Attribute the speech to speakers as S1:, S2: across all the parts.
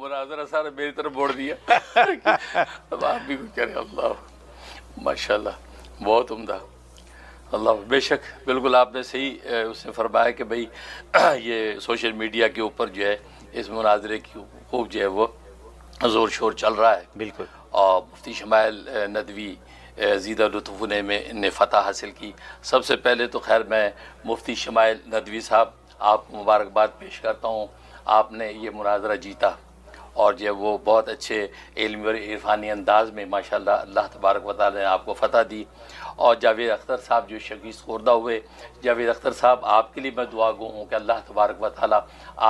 S1: مناظرہ سارا میری طرف موڑ دیا. اب آپ بھی کچھ کریں. اللہ ماشاءاللہ بہت عمدہ. اللہ بے شک بالکل آپ نے صحیح اس نے فرمایا کہ بھئی یہ سوشل میڈیا کے اوپر جو ہے اس مناظرے کی خوب جو ہے وہ زور شور چل رہا ہے.
S2: بالکل.
S1: اور مفتی شمائل ندوی زیدہ لطف نے فتح حاصل کی. سب سے پہلے تو خیر میں مفتی شمائل ندوی صاحب آپ کو مبارکباد پیش کرتا ہوں. آپ نے یہ مناظرہ جیتا اور جو ہے وہ بہت اچھے علمی اور عرفانی انداز میں ماشاءاللہ اللہ تبارک و تعالی نے آپ کو فتح دی. اور جاوید اختر صاحب جو شکست خوردہ ہوئے، جاوید اختر صاحب آپ کے لیے میں دعا گو ہوں کہ اللہ تبارک و تعالی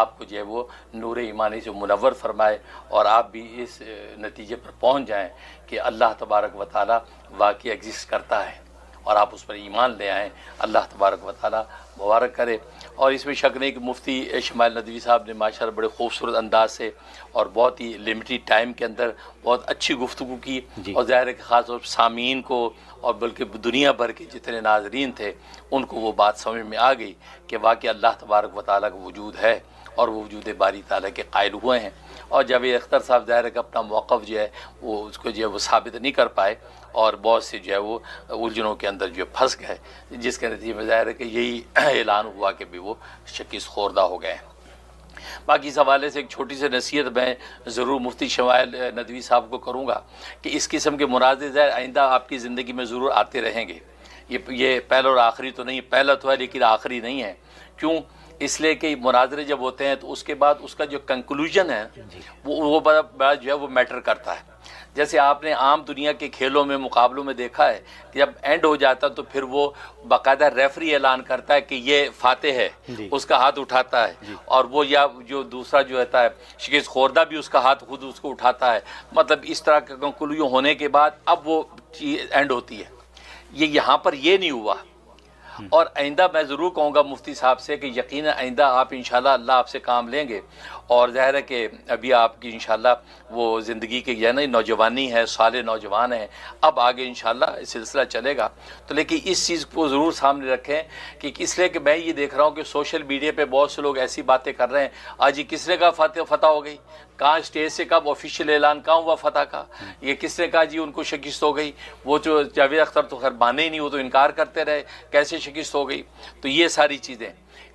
S1: آپ کو جو ہے وہ نور ایمانی سے منور فرمائے اور آپ بھی اس نتیجے پر پہنچ جائیں کہ اللہ تبارک و تعالی واقعی ایگزسٹ کرتا ہے اور آپ اس پر ایمان لے آئیں. اللہ تبارک و تعالی مبارک کرے. اور اس میں شک نہیں کہ مفتی شمائل ندوی صاحب نے ماشاءاللہ بڑے خوبصورت انداز سے اور بہت ہی لمیٹڈ ٹائم کے اندر بہت اچھی گفتگو کی. اور ظاہر ہے کہ خاص طور پر سامعین کو اور بلکہ دنیا بھر کے جتنے ناظرین تھے ان کو وہ بات سمجھ میں آ گئی کہ واقعی اللہ تبارک و تعالیٰ کا وجود ہے اور وہ وجود باری تعالیٰ کے قائل ہوئے ہیں. اور جاوید اختر صاحب ظاہر ہے کہ اپنا موقف جو ہے وہ اس کو جو ہے وہ ثابت نہیں کر پائے اور بہت سے جو ہے وہ الجھنوں کے اندر جو پھنس گئے، جس کے نتیجے میں ظاہر ہے کہ یہی اعلان ہوا کہ بھی وہ شکست خوردہ ہو گئے. باقی اس حوالے سے ایک چھوٹی سی نصیحت میں ضرور مفتی شمائل ندوی صاحب کو کروں گا کہ اس قسم کے مناظرے ظاہر آئندہ آپ کی زندگی میں ضرور آتے رہیں گے. یہ پہلا اور آخری تو نہیں، پہلا تو ہے لیکن آخری نہیں ہے. کیوں؟ اس لیے کہ مناظرے جب ہوتے ہیں تو اس کے بعد اس کا جو کنکلوژن ہے وہ بڑا جو ہے وہ میٹر کرتا ہے. جیسے آپ نے عام دنیا کے کھیلوں میں مقابلوں میں دیکھا ہے کہ جب اینڈ ہو جاتا تو پھر وہ باقاعدہ ریفری اعلان کرتا ہے کہ یہ فاتح ہے، اس کا ہاتھ اٹھاتا ہے اور وہ یا جو دوسرا جو ہوتا ہے شکست خوردہ بھی اس کا ہاتھ خود اس کو اٹھاتا ہے. مطلب اس طرح کا کنکلوژن ہونے کے بعد اب وہ چیز اینڈ ہوتی ہے. یہ یہاں پر یہ نہیں ہوا. اور آئندہ میں ضرور کہوں گا مفتی صاحب سے کہ یقیناً آئندہ آپ انشاءاللہ اللہ آپ سے کام لیں گے. اور ظاہر ہے کہ ابھی آپ کی انشاءاللہ وہ زندگی کے یہ نا نوجوانی ہے، صالح نوجوان ہیں، اب آگے انشاءاللہ سلسلہ چلے گا. تو لیکن اس چیز کو ضرور سامنے رکھیں کہ اس لیے کہ میں یہ دیکھ رہا ہوں کہ سوشل میڈیا پہ بہت سے لوگ ایسی باتیں کر رہے ہیں. آج یہ کس نے کہا فتح ہو گئی؟ کہاں اسٹیج سے کب آفیشیل اعلان کہاں ہوا فتح کا؟ یہ کس نے کہا جی ان کو شکست ہو گئی؟ وہ جو جاوید اختر تو خیر مانے ہی نہیں، وہ تو انکار کرتے رہے کیسے شکست ہو گئی. تو یہ ساری چیزیں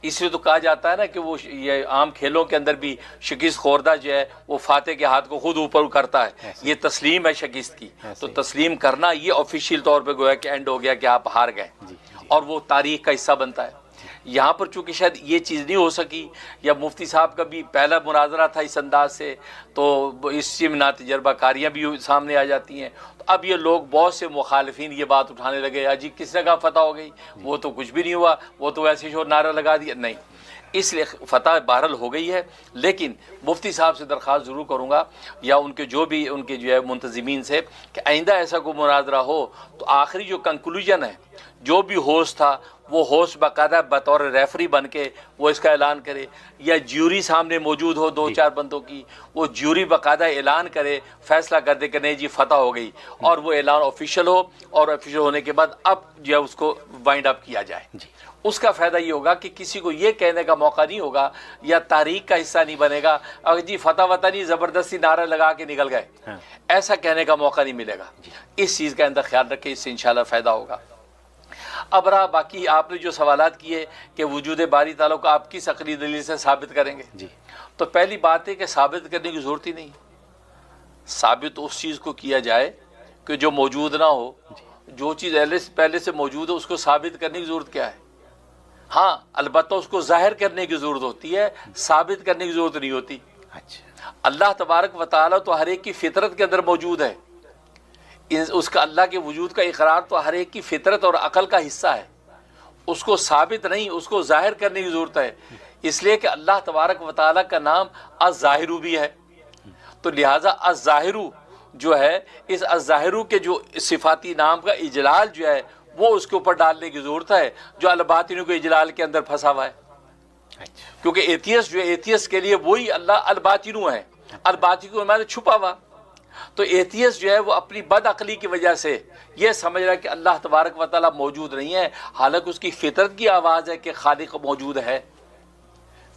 S1: اس لیے تو کہا جاتا ہے نا کہ وہ یہ عام کھیلوں کے اندر بھی شکست خوردہ جو ہے وہ فاتح کے ہاتھ کو خود اوپر کرتا ہے. یہ تسلیم ہے شکست کی. تو تسلیم کرنا یہ آفیشیل طور پہ گویا کہ اینڈ ہو گیا کہ آپ ہار گئے اور وہ تاریخ کا حصہ بنتا ہے. یہاں پر چونکہ شاید یہ چیز نہیں ہو سکی یا مفتی صاحب کا بھی پہلا مناظرہ تھا اس انداز سے تو اس سے نا تجربہ کاریاں بھی سامنے آ جاتی ہیں. تو اب یہ لوگ بہت سے مخالفین یہ بات اٹھانے لگے جی کس نے کہا فتح ہو گئی؟ وہ تو کچھ بھی نہیں ہوا، وہ تو ایسے شور نعرہ لگا دیا. نہیں، اس لیے فتح بہرحال ہو گئی ہے. لیکن مفتی صاحب سے درخواست ضرور کروں گا یا ان کے جو بھی ان کے جو ہے منتظمین سے کہ آئندہ ایسا کوئی مناظرہ ہو تو آخری جو کنکلوژن ہے جو بھی ہوسٹ تھا وہ ہوسٹ باقاعدہ بطور ریفری بن کے وہ اس کا اعلان کرے، یا جیوری سامنے موجود ہو 2-4 بندوں کی، وہ جیوری باقاعدہ اعلان کرے، فیصلہ کر دے کہ نہیں جی فتح ہو گئی اور وہ اعلان آفیشیل ہو اور آفیشیل ہونے کے بعد اب جو ہے اس کو وائنڈ اپ کیا جائے. اس کا فائدہ یہ ہوگا کہ کسی کو یہ کہنے کا موقع نہیں ہوگا یا تاریخ کا حصہ نہیں بنے گا اگر جی فتح وطا نہیں زبردستی نعرہ لگا کے نکل گئے، ایسا کہنے کا موقع نہیں ملے گا. اس چیز کا اندر خیال رکھیں، اس سے انشاءاللہ فائدہ ہوگا. اب رہا باقی آپ نے جو سوالات کیے کہ وجود باری تعالیٰ کو آپ کس عقلی دلیل سے ثابت کریں گے، تو پہلی بات ہے کہ ثابت کرنے کی ضرورت ہی نہیں. ثابت اس چیز کو کیا جائے کہ جو موجود نہ ہو. جو چیز پہلے سے موجود ہے اس کو ثابت کرنے کی ضرورت کیا ہے؟ ہاں البتہ اس کو ظاہر کرنے کی ضرورت ہوتی ہے، ثابت کرنے کی ضرورت نہیں ہوتی. اللہ تبارک و تعالیٰ تو ہر ایک کی فطرت کے اندر موجود ہے. اس کا اللہ کے وجود کا اقرار تو ہر ایک کی فطرت اور عقل کا حصہ ہے. اس کو ثابت نہیں، اس کو ظاہر کرنے کی ضرورت ہے. اس لیے کہ اللہ تبارک و تعالیٰ کا نام الظاہر بھی ہے، تو لہٰذا الظاہر جو ہے اس الظاہر کے جو صفاتی نام کا اجلال جو ہے وہ اس کے اوپر ڈالنے کی ضرورت ہے جو الباطن کے اجلال کے اندر پھنسا ہوا ہے. کیونکہ ایتھیس جو ایتھیس کے لیے وہی اللہ الباطن ہے، الباطن کو میں نے چھپا ہوا. تو ایتھیس جو ہے وہ اپنی بد عقلی کی وجہ سے یہ سمجھ رہا ہے کہ اللہ تبارک و تعالیٰ موجود نہیں ہے، حالانکہ اس کی فطرت کی آواز ہے کہ خالق موجود ہے.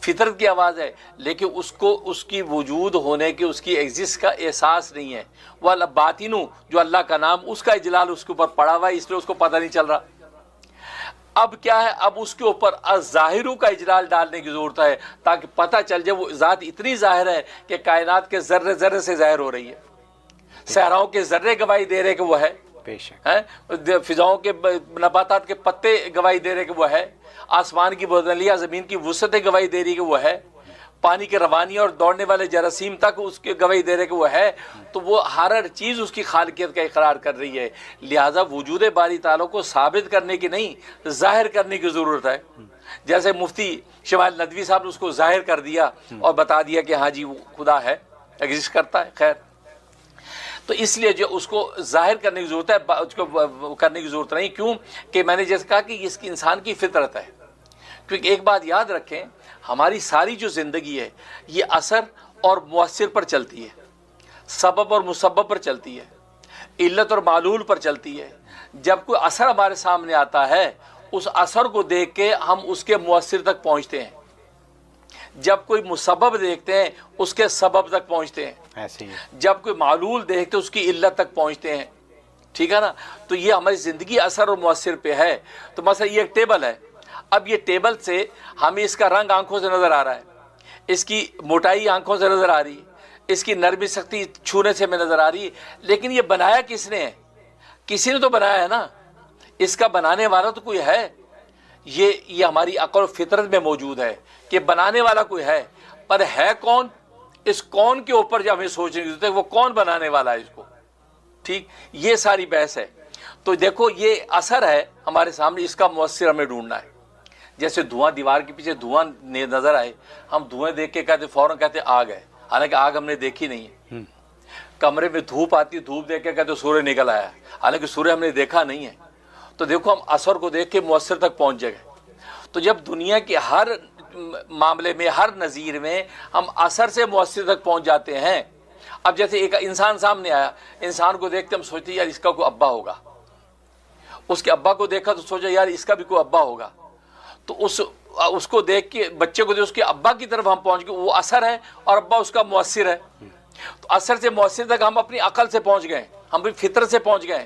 S1: فطرت کی آواز ہے، لیکن اس کو اس کی وجود ہونے کے، اس کی ایگزسٹ کا احساس نہیں ہے۔ وہ باطن جو اللہ کا نام، اس کا اجلال اس کے اوپر پڑا ہوا ہے، اس لیے اس کو پتہ نہیں چل رہا۔ اب کیا ہے، اب اس کے اوپر الظاہرو کا اجلال ڈالنے کی ضرورت ہے تاکہ پتہ چل جائے وہ ذات اتنی ظاہر ہے کہ کائنات کے ذرے ذرے سے ظاہر ہو رہی ہے، صحراؤں کے ذرے گواہی دے رہے کہ وہ ہے، فضاؤں کے نباتات کے پتے گواہی دے رہے کہ وہ ہے، آسمان کی بلندیاں زمین کی وسعتیں گواہی دے رہی کہ وہ ہے، پانی کے روانیاں اور دوڑنے والے جراثیم تک اس کے گواہی دے رہے کہ وہ ہے۔ تو وہ ہر چیز اس کی خالقیت کا اقرار کر رہی ہے، لہٰذا وجود باری تعالیٰ کو ثابت کرنے کی نہیں، ظاہر کرنے کی ضرورت ہے۔ جیسے مفتی شمائل ندوی صاحب نے اس کو ظاہر کر دیا اور بتا دیا کہ ہاں جی وہ خدا ہے، ایگزسٹ کرتا ہے۔ خیر، تو اس لیے جو اس کو ظاہر کرنے کی ضرورت ہے، اس کو کرنے کی ضرورت نہیں۔ کیوں کہ میں نے جیسے کہا کہ اس کی انسان کی فطرت ہے۔ کیونکہ ایک بات یاد رکھیں، ہماری ساری جو زندگی ہے یہ اثر اور مؤثر پر چلتی ہے، سبب اور مسبب پر چلتی ہے، علت اور معلول پر چلتی ہے۔ جب کوئی اثر ہمارے سامنے آتا ہے، اس اثر کو دیکھ کے ہم اس کے مؤثر تک پہنچتے ہیں، جب کوئی مسبب دیکھتے ہیں اس کے سبب تک پہنچتے ہیں،
S2: ایسے ہی
S1: جب کوئی معلول دیکھتے ہیں اس کی علت تک پہنچتے ہیں۔ ٹھیک ہے نا؟ تو یہ ہماری زندگی اثر اور مؤثر پہ ہے۔ تو مثلا یہ ایک ٹیبل ہے، اب یہ ٹیبل سے ہمیں اس کا رنگ آنکھوں سے نظر آ رہا ہے، اس کی موٹائی آنکھوں سے نظر آ رہی ہے، اس کی نرمی سختی چھونے سے ہمیں نظر آ رہی ہے، لیکن یہ بنایا کس نے ہے؟ کسی نے تو بنایا ہے نا، اس کا بنانے والا تو کوئی ہے۔ یہ ہماری عقل و فطرت میں موجود ہے کہ بنانے والا کوئی ہے، پر ہے کون؟ اس کون کے اوپر جو ہمیں سوچنے کی ضرورت ہے وہ کون بنانے والا ہے اس کو۔ ٹھیک، یہ ساری بحث ہے۔ تو دیکھو یہ اثر ہے ہمارے سامنے، اس کا مؤثر ہمیں ڈھونڈنا ہے۔ جیسے دھواں، دیوار کے پیچھے دھواں نظر آئے، ہم دھوئیں دیکھ کے کہتے فوراً کہتے آگ ہے، حالانکہ آگ ہم نے دیکھی نہیں ہے۔ کمرے میں دھوپ آتی، دھوپ دیکھ کے کہتے سورج نکل آیا، حالانکہ سورج ہم نے دیکھا نہیں ہے۔ تو دیکھو ہم اثر کو دیکھ کے مؤثر تک پہنچ گئے۔ تو جب دنیا کے ہر معاملے میں، ہر نظیر میں ہم اثر سے مؤثر تک پہنچ جاتے ہیں۔ اب جیسے ایک انسان سامنے آیا، انسان کو دیکھتے ہم سوچتے یار اس کا کوئی ابا ہوگا، اس کے ابا کو دیکھا تو سوچا یار اس کا بھی کوئی ابا ہوگا، تو اس کو دیکھ کے بچے کو دیکھ اس کے ابا کی طرف ہم پہنچ گئے، وہ اثر ہے اور ابا اس کا مؤثر ہے۔ تو اثر سے مؤثر تک ہم اپنی عقل سے پہنچ گئے، ہم بھی فطرت سے پہنچ گئے۔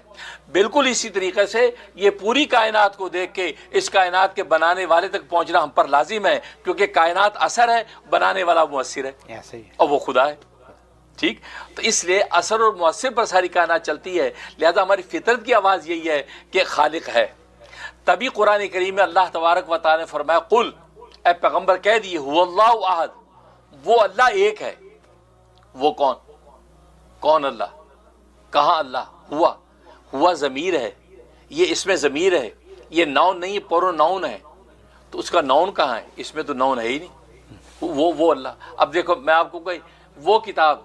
S1: بالکل اسی طریقے سے یہ پوری کائنات کو دیکھ کے اس کائنات کے بنانے والے تک پہنچنا ہم پر لازم ہے، کیونکہ کائنات اثر ہے، بنانے والا مؤثر ہے اور وہ خدا ہے۔ ٹھیک، تو اس لیے اثر اور مؤثر پر ساری کائنات چلتی ہے، لہذا ہماری فطرت کی آواز یہی ہے کہ خالق ہے۔ تبھی قرآن کریم میں اللہ تبارک و تعالی نے فرمایا قل، اے پیغمبر کہہ دیے، هو اللہ احد، وہ اللہ ایک ہے۔ وہ کون اللہ؟ کہاں اللہ؟ ہوا ضمیر ہے، یہ اس میں ضمیر ہے، یہ ناؤن نہیں، پرو ناؤن ہے۔ تو اس کا ناؤن کہاں ہے؟ اس میں تو ناؤن ہے ہی نہیں۔ وہ اللہ۔ اب دیکھو میں آپ کو کوئی وہ کتاب،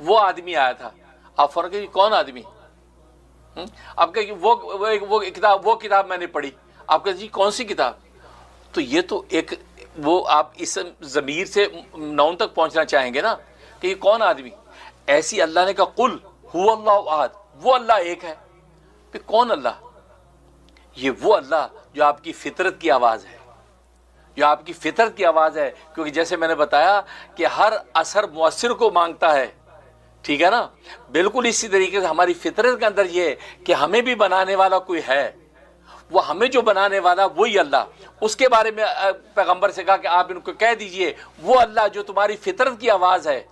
S1: وہ آدمی آیا تھا، آپ فرق کہ کون آدمی؟ آپ کہ وہ کتاب میں نے پڑھی، آپ کہتے جی کون سی کتاب؟ تو یہ تو ایک وہ آپ اس ضمیر سے ناؤن تک پہنچنا چاہیں گے نا کہ یہ کون آدمی؟ ایسی اللہ نے کہا قل هو اللہ احد، وہ اللہ ایک ہے۔ پھر کون اللہ؟ یہ وہ اللہ جو آپ کی فطرت کی آواز ہے، جو آپ کی فطرت کی آواز ہے، کیونکہ جیسے میں نے بتایا کہ ہر اثر مؤثر کو مانگتا ہے۔ ٹھیک ہے نا؟ بالکل اسی طریقے سے ہماری فطرت کے اندر یہ ہے کہ ہمیں بھی بنانے والا کوئی ہے، وہ ہمیں جو بنانے والا وہی اللہ۔ اس کے بارے میں پیغمبر سے کہا کہ آپ ان کو کہہ دیجئے وہ اللہ جو تمہاری فطرت کی آواز ہے،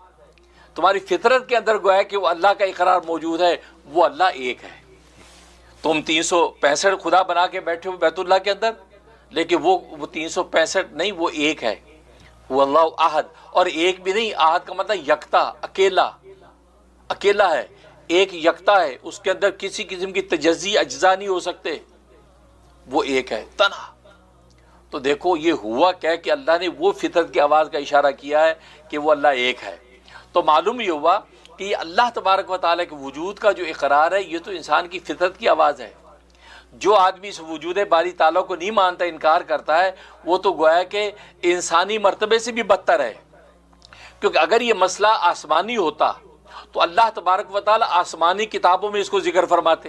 S1: تمہاری فطرت کے اندر گویا کہ وہ اللہ کا اقرار موجود ہے، وہ اللہ ایک ہے۔ تم 365 خدا بنا کے بیٹھے ہو بیت اللہ کے اندر، لیکن وہ 365 نہیں، وہ ایک ہے، وہ اللہ احد۔ اور ایک بھی نہیں، احد کا مطلب یکتا، اکیلا ہے، ایک یکتا ہے، اس کے اندر کسی قسم کی تجزی اجزا نہیں ہو سکتے، وہ ایک ہے، تنہا۔ تو دیکھو یہ ہوا کیا کہ اللہ نے وہ فطرت کی آواز کا اشارہ کیا ہے کہ وہ اللہ ایک ہے۔ تو معلوم یہ ہوا کہ یہ اللہ تبارک و تعالیٰ کے وجود کا جو اقرار ہے یہ تو انسان کی فطرت کی آواز ہے۔ جو آدمی اس وجود باری تعالیٰ کو نہیں مانتا، انکار کرتا ہے، وہ تو گویا کہ انسانی مرتبے سے بھی بدتر ہے، کیونکہ اگر یہ مسئلہ آسمانی ہوتا تو اللہ تبارک و تعالیٰ آسمانی کتابوں میں اس کو ذکر فرماتے،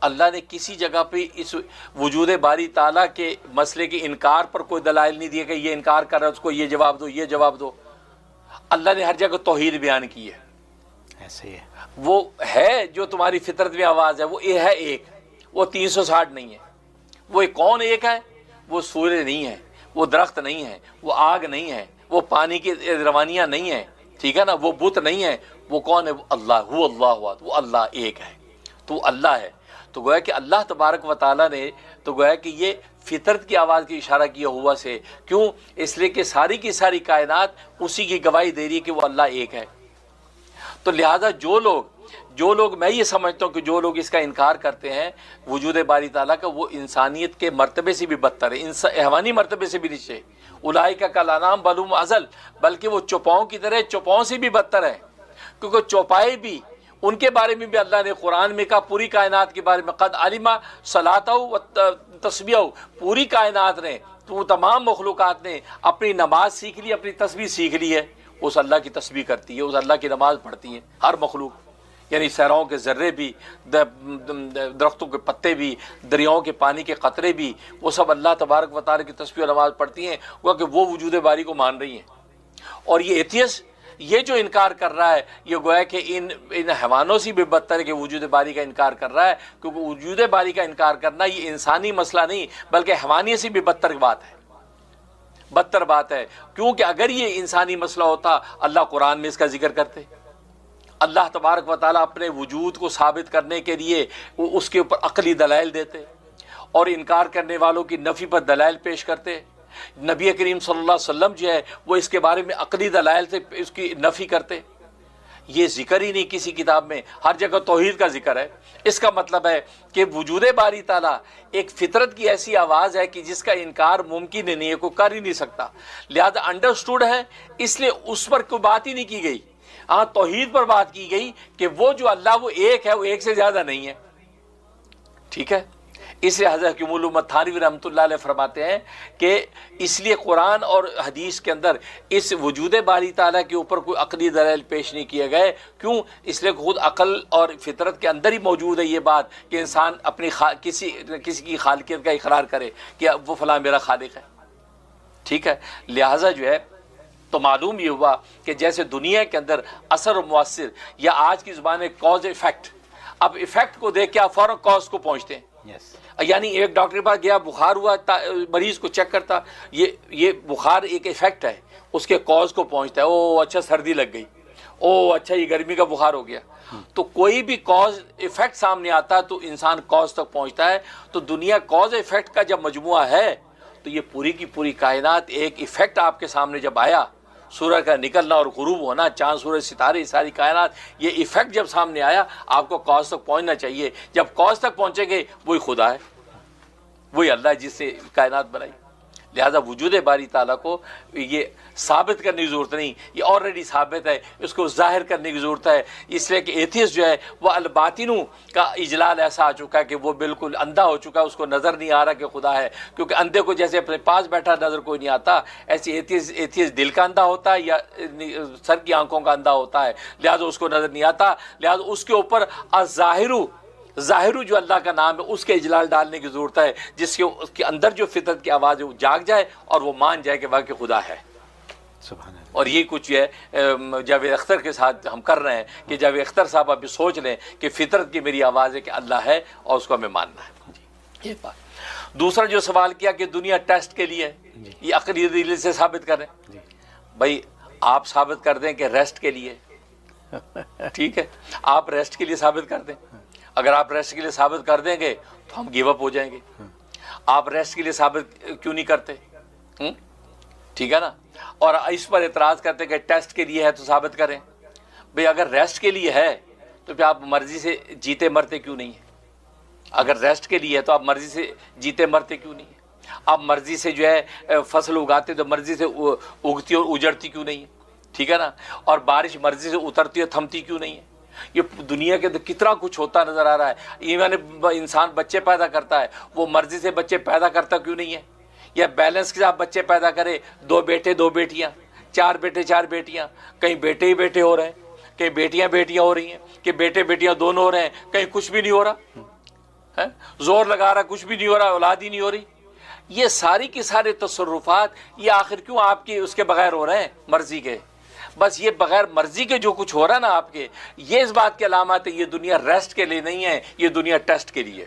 S1: اللہ نے کسی جگہ پہ اس وجود باری تعالیٰ کے مسئلے کے انکار پر کوئی دلائل نہیں دیے کہ یہ انکار کر رہا ہے اس کو یہ جواب دو یہ جواب دو. اللہ نے ہر جگہ توحید بیان کی ہے.
S2: ایسے ہی ہے.
S1: وہ ہے جو تمہاری فطرت میں آواز ہے، وہ یہ ہے ایک، وہ 360 نہیں ہے. وہ ایک کون ایک ہے؟ وہ سورج نہیں ہے، وہ درخت نہیں ہے، وہ آگ نہیں ہے، وہ پانی کی روانیاں نہیں ہیں، ٹھیک ہے نا، وہ بت نہیں ہے. وہ کون ہے؟ وہ اللہ. هو اللہ ہوا، وہ اللہ ایک ہے. تو اللہ ہے. تو گویا کہ اللہ تبارک و تعالیٰ نے تو گویا کہ یہ فطرت کی آواز کی اشارہ کیا ہوا سے. کیوں؟ اس لیے کہ ساری کی ساری کائنات اسی کی گواہی دے رہی ہے کہ وہ اللہ ایک ہے. تو لہذا جو لوگ میں یہ سمجھتا ہوں کہ جو لوگ اس کا انکار کرتے ہیں وجود باری تعالیٰ کا، وہ انسانیت کے مرتبے سے بھی بدتر ہے، حیوانی مرتبے سے بھی نیچے. اولئک کالانعام بل هم اضل، بلکہ وہ چوپاؤں کی طرح، چوپاؤں سے بھی بدتر ہے. کیونکہ چوپائے بھی ان کے بارے میں بھی اللہ نے قرآن میں کہا، پوری کائنات کے بارے میں قد علم صلاتہ و تسبیحہ، پوری کائنات نے، تو تمام مخلوقات نے اپنی نماز سیکھ لی، اپنی تسبیح سیکھ لی ہے. اس اللہ کی تسبیح کرتی ہے، اس اللہ کی نماز پڑھتی ہے ہر مخلوق. یعنی صحراؤں کے ذرے بھی، درختوں کے پتے بھی، دریاؤں کے پانی کے قطرے بھی، وہ سب اللہ تبارک و تعالی کی تسبیح و نماز پڑھتی ہیں، کہ وہ وجود باری کو مان رہی ہیں. اور یہ ایتھیسٹ یہ جو انکار کر رہا ہے، یہ گویا کہ ان حیوانوں سے بھی بدتر ہے کہ وجود باری کا انکار کر رہا ہے. کیونکہ وجود باری کا انکار کرنا یہ انسانی مسئلہ نہیں بلکہ حیوانیت سے بھی بدتر بات ہے، بدتر بات ہے. کیونکہ اگر یہ انسانی مسئلہ ہوتا اللہ قرآن میں اس کا ذکر کرتے. اللہ تبارک و تعالیٰ اپنے وجود کو ثابت کرنے کے لیے وہ اس کے اوپر عقلی دلائل دیتے اور انکار کرنے والوں کی نفی پر دلائل پیش کرتے. نبی کریم صلی اللہ علیہ وسلم جو ہے وہ اس کے بارے میں عقلی دلائل سے اس کی نفی کرتے. یہ ذکر ہی نہیں کسی کتاب میں، ہر جگہ توحید کا ذکر ہے. اس کا مطلب ہے کہ وجود باری تعالیٰ ایک فطرت کی ایسی آواز ہے کہ جس کا انکار ممکن نہیں ہے، کوئی کر ہی نہیں سکتا. لہذا انڈرسٹوڈ ہے، اس لیے اس پر کوئی بات ہی نہیں کی گئی. ہاں توحید پر بات کی گئی کہ وہ جو اللہ وہ ایک ہے، وہ ایک سے زیادہ نہیں ہے. ٹھیک ہے. اس لیے حضرت حکیم الامت تھانوی رحمۃ اللہ علیہ فرماتے ہیں کہ اس لیے قرآن اور حدیث کے اندر اس وجود باری تعالیٰ کے اوپر کوئی عقلی دلائل پیش نہیں کیے گئے. کیوں؟ اس لیے خود عقل اور فطرت کے اندر ہی موجود ہے یہ بات کہ انسان اپنی کسی کی خالقیت کا اقرار کرے کہ وہ فلاں میرا خالق ہے. ٹھیک ہے. لہٰذا جو ہے تو معلوم یہ ہوا کہ جیسے دنیا کے اندر اثر و مؤثر، یا آج کی زبان میں کاز ایفیکٹ، اب ایفیکٹ کو دیکھ کے آپ فوراً کاز کو پہنچتے ہیں. یعنی ایک ڈاکٹر کے پاس گیا، بخار ہوا، مریض کو چیک کرتا، یہ بخار ایک ایفیکٹ ہے، اس کے کاز کو پہنچتا ہے. او اچھا سردی لگ گئی، او اچھا یہ گرمی کا بخار ہو گیا. تو کوئی بھی کاز ایفیکٹ سامنے آتا تو انسان کاز تک پہنچتا ہے. تو دنیا کاز ایفیکٹ کا جب مجموعہ ہے تو یہ پوری کی پوری کائنات ایک ایفیکٹ آپ کے سامنے جب آیا، سورج کا نکلنا اور غروب ہونا، چاند سورج ستارے، ساری کائنات، یہ ایفیکٹ جب سامنے آیا آپ کو کاز تک پہنچنا چاہیے. جب کاز تک پہنچیں گے وہی خدا ہے، وہی اللہ ہے جس سے کائنات بنائی. لہذا وجود باری تعالیٰ کو یہ ثابت کرنے کی ضرورت نہیں، یہ آلریڈی ثابت ہے، اس کو ظاہر کرنے کی ضرورت ہے. اس لیے کہ ایتھیسٹ جو ہے وہ الباطنوں کا اجلال ایسا آ چکا ہے کہ وہ بالکل اندھا ہو چکا ہے، اس کو نظر نہیں آ رہا کہ خدا ہے. کیونکہ اندھے کو جیسے اپنے پاس بیٹھا نظر کوئی نہیں آتا، ایسے ایتھیسٹ دل کا اندھا ہوتا ہے یا سر کی آنکھوں کا اندھا ہوتا ہے، لہذا اس کو نظر نہیں آتا. لہذا اس کے اوپر ظاہر جو اللہ کا نام ہے اس کے اجلال ڈالنے کی ضرورت ہے، جس کے اس کے اندر جو فطرت کی آواز ہے وہ جاگ جائے اور وہ مان جائے کہ واقعی خدا ہے.
S2: سبحان اللہ.
S1: اور یہ کچھ ہے جاوید اختر کے ساتھ ہم کر رہے ہیں کہ جاوید اختر صاحب ابھی سوچ لیں کہ فطرت کی میری آواز ہے کہ اللہ ہے اور اس کو ہمیں ماننا ہے. یہ بات. دوسرا جو سوال کیا کہ دنیا ٹیسٹ کے لیے، یہ عقلی دلیل سے ثابت کریں. بھائی آپ ثابت کر دیں کہ ریسٹ کے لیے، ٹھیک ہے، آپ ریسٹ کے لیے ثابت کر دیں. اگر آپ ریسٹ کے لیے ثابت کر دیں گے تو ہم گیو اپ ہو جائیں گے. آپ ریسٹ کے لیے ثابت کیوں نہیں کرتے؟ ٹھیک ہے نا. اور اس پر اعتراض کرتے کہ ٹیسٹ کے لیے ہے تو ثابت کریں. بھئی اگر ریسٹ کے لیے ہے تو پھر آپ مرضی سے جیتے مرتے کیوں نہیں ہیں؟ اگر ریسٹ کے لیے ہے تو آپ مرضی سے جیتے مرتے کیوں نہیں ہیں؟ آپ مرضی سے جو ہے فصل اگاتے تو مرضی سے اگتی اور اجڑتی کیوں نہیں ہے؟ ٹھیک ہے نا. اور بارش مرضی سے اترتی اور تھمتی کیوں نہیں ہے؟ یہ دنیا کے اندر کتنا کچھ ہوتا نظر آ رہا ہے. ایون انسان بچے پیدا کرتا ہے، وہ مرضی سے بچے پیدا کرتا کیوں نہیں ہے؟ یا بیلنس کے ساتھ بچے پیدا کرے، 2 بیٹے 2 بیٹیاں، 4 بیٹے 4 بیٹیاں، کہیں بیٹے ہی بیٹے ہو رہے ہیں، کہیں بیٹیاں بیٹیاں ہو رہی ہیں، کہ بیٹے بیٹیاں دونوں ہو رہے ہیں، کہیں کچھ بھی نہیں ہو رہا. زور لگا رہا کچھ بھی نہیں ہو رہا، اولاد ہی نہیں ہو رہی. یہ ساری کی سارے تصرفات یہ آخر کیوں آپ کے اس کے بغیر ہو رہے ہیں؟ مرضی کے. بس یہ بغیر مرضی کے جو کچھ ہو رہا ہے نا آپ کے، یہ اس بات کی علامات ہے یہ دنیا ریسٹ کے لیے نہیں ہے، یہ دنیا ٹیسٹ کے لیے.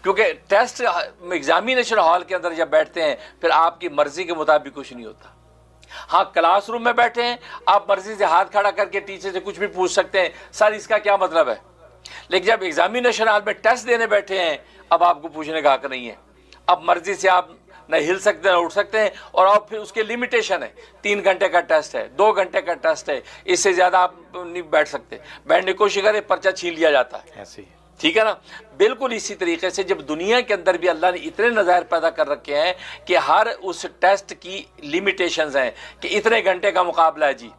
S1: کیونکہ ٹیسٹ ایگزامینیشن ہال کے اندر جب بیٹھتے ہیں پھر آپ کی مرضی کے مطابق کچھ نہیں ہوتا. ہاں کلاس روم میں بیٹھے ہیں آپ مرضی سے ہاتھ کھڑا کر کے ٹیچر سے کچھ بھی پوچھ سکتے ہیں، سر اس کا کیا مطلب ہے. لیکن جب ایگزامینیشن ہال میں ٹیسٹ دینے بیٹھے ہیں اب آپ کو پوچھنے کا حق نہیں ہے. اب مرضی سے آپ نہ ہل سکتے ہیں نہ اٹھ سکتے ہیں، اور اب پھر اس کے لمیٹیشن ہے. 3 گھنٹے کا ٹیسٹ ہے، 2 گھنٹے کا ٹیسٹ ہے، اس سے زیادہ آپ نہیں بیٹھ سکتے. بیٹھنے کی کوشش کریں پرچہ چھین لیا جاتا ہے.
S2: ایسے ہی ہے.
S1: ٹھیک ہے نا. بالکل اسی طریقے سے جب دنیا کے اندر بھی اللہ نے اتنے نظائر پیدا کر رکھے ہیں کہ ہر اس ٹیسٹ کی لمیٹیشنز ہیں کہ اتنے گھنٹے کا مقابلہ ہے جی،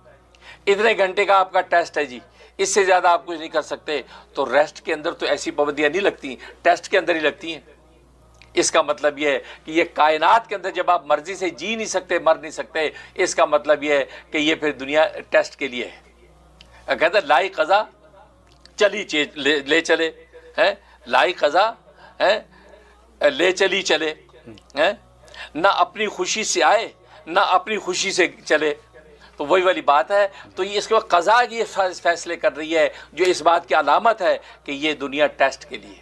S1: اتنے گھنٹے کا آپ کا ٹیسٹ ہے جی، اس سے زیادہ آپ کچھ نہیں کر سکتے. تو ریسٹ کے اندر تو ایسی پابندیاں نہیں لگتی، ٹیسٹ کے اندر ہی لگتی ہیں. اس کا مطلب یہ ہے کہ یہ کائنات کے اندر جب آپ مرضی سے جی نہیں سکتے، مر نہیں سکتے، اس کا مطلب یہ ہے کہ یہ پھر دنیا ٹیسٹ کے لیے ہے. کہتے ہیں لائی قضا چلی لے چلے، لائی قضا لے چلی چلے، نہ اپنی خوشی سے آئے نہ اپنی خوشی سے چلے. تو وہی والی بات ہے. تو یہ اس کے بعد قضا یہ فیصلے کر رہی ہے جو اس بات کی علامت ہے کہ یہ دنیا ٹیسٹ کے لیے،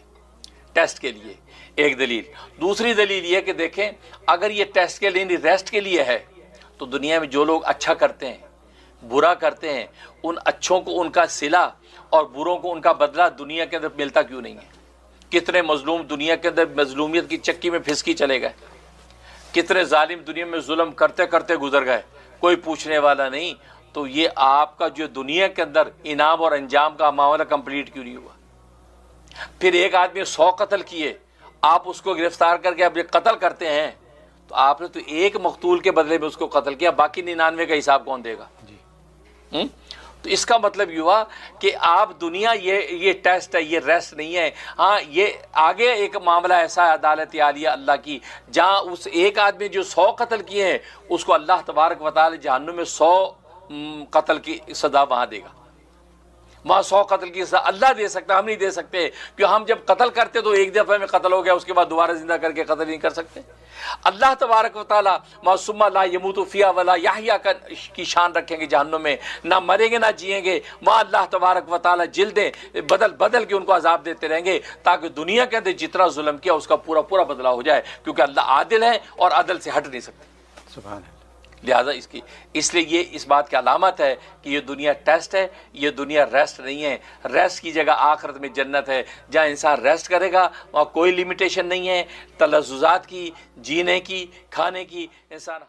S1: ٹیسٹ کے لیے. ایک دلیل. دوسری دلیل یہ کہ دیکھیں اگر یہ ٹیسٹ کے لیے ریسٹ کے لیے ہے تو دنیا میں جو لوگ اچھا کرتے ہیں برا کرتے ہیں ان اچھوں کو ان کا صلہ اور بروں کو ان کا بدلہ دنیا کے اندر ملتا کیوں نہیں ہے؟ کتنے مظلوم دنیا کے اندر مظلومیت کی چکی میں پھسکی چلے گئے، کتنے ظالم دنیا میں ظلم کرتے کرتے گزر گئے، کوئی پوچھنے والا نہیں. تو یہ آپ کا جو دنیا کے اندر انعام اور انجام کا معاملہ کمپلیٹ کیوں نہیں ہوا؟ پھر ایک آدمی 100 قتل کیے، آپ اس کو گرفتار کر کے اب قتل کرتے ہیں تو آپ نے تو ایک مقتول کے بدلے میں اس کو قتل کیا، باقی 99 کا حساب کون دے گا؟ تو اس کا مطلب یہ ہوا کہ آپ دنیا یہ ٹیسٹ ہے، یہ ریسٹ نہیں ہے. ہاں یہ آگے ایک معاملہ ایسا ہے عدالت عالیہ اللہ کی جہاں اس ایک آدمی جو 100 قتل کیے ہیں اس کو اللہ تبارک و تعالی جہنم میں 100 قتل کی سزا وہاں دے گا. وہاں 100 قتل کی سزا اللہ دے سکتا، ہم نہیں دے سکتے. کیوں؟ ہم جب قتل کرتے تو ایک دفعہ میں قتل ہو گیا، اس کے بعد دوبارہ زندہ کر کے قتل نہیں کر سکتے. اللہ تبارک و تعالیٰ معصوم لا یموت فیہا ولا یحییٰ کی شان رکھیں گے جہنم میں، نہ مریں گے نہ جئیں گے. وہاں اللہ تبارک و تعالیٰ جلدیں بدل بدل کے ان کو عذاب دیتے رہیں گے تاکہ دنیا کے اندر جتنا ظلم کیا اس کا پورا پورا بدلہ ہو جائے، کیونکہ اللہ عادل ہے اور عدل سے ہٹ نہیں سکتے.
S2: سبحان اللہ.
S1: لہٰذا اس لیے یہ اس بات کی علامت ہے کہ یہ دنیا ٹیسٹ ہے، یہ دنیا ریسٹ نہیں ہے. ریسٹ کی جگہ آخرت میں جنت ہے جہاں انسان ریسٹ کرے گا، وہاں کوئی لمیٹیشن نہیں ہے تلذذات کی، جینے کی، کھانے کی. انسان